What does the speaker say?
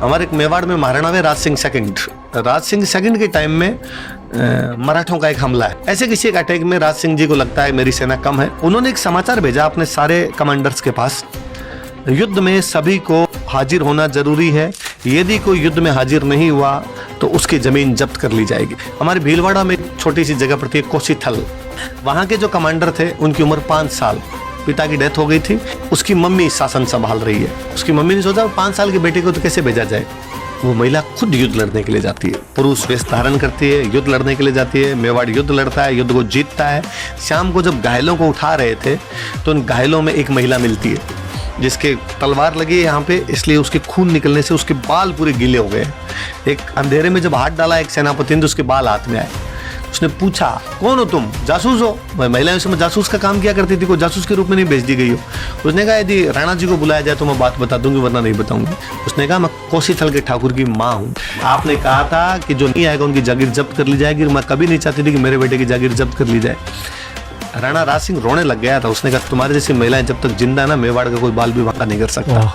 हमारे एक मेवाड़ में महाराणा है राज सिंह सेकंड के टाइम में मराठों का एक हमला है। ऐसे किसी एक अटैक में राज सिंह जी को लगता है मेरी सेना कम है, उन्होंने एक समाचार भेजा अपने सारे कमांडर्स के पास, युद्ध में सभी को हाजिर होना जरूरी है, यदि कोई युद्ध में हाजिर नहीं हुआ तो उसकी जमीन जब्त कर ली जाएगी। हमारे भीलवाड़ा में एक छोटी सी जगह पड़ती है कोसीथल, वहाँ के जो कमांडर थे उनकी उम्र 5 साल, पिता की डेथ हो गई थी, उसकी मम्मी शासन संभाल रही है। उसकी मम्मी ने सोचा 5 साल के बेटे को तो कैसे भेजा जाए, वो महिला खुद युद्ध लड़ने के लिए जाती है, पुरुष वेश धारण करती है, युद्ध लड़ने के लिए जाती है। मेवाड़ युद्ध लड़ता है, युद्ध को जीतता है। शाम को जब घायलों को उठा रहे थे तो उन घायलों में एक महिला मिलती है जिसके तलवार लगी है यहाँ पे, इसलिए उसके खून निकलने से उसके बाल पूरे गीले हो गए। एक अंधेरे में जब हाथ डाला एक सेनापति ने तो उसके बाल हाथ में आए। उसने पूछा कौन हो तुम, जासूस हो? महिलाएं उस समय जासूस का काम किया करती थी, कोई जासूस के रूप में नहीं भेज दी गई हो। उसने कहा यदि राणा जी को बुलाया जाए तो मैं बात बता दूंगी वरना नहीं बताऊंगी। उसने कहा मैं कोसीथल के ठाकुर की माँ हूँ, आपने कहा था कि जो नहीं आएगा उनकी जागीर जब्त कर ली जाएगी, मैं कभी नहीं चाहती थी कि मेरे बेटे की जागीर जब्त कर ली जाए। राणा राज सिंह रोने लग गया था। उसने कहा तुम्हारे जैसी महिलाएं जब तक जिंदा है ना, मेवाड़ का कोई बाल भी वाका नहीं कर सकता।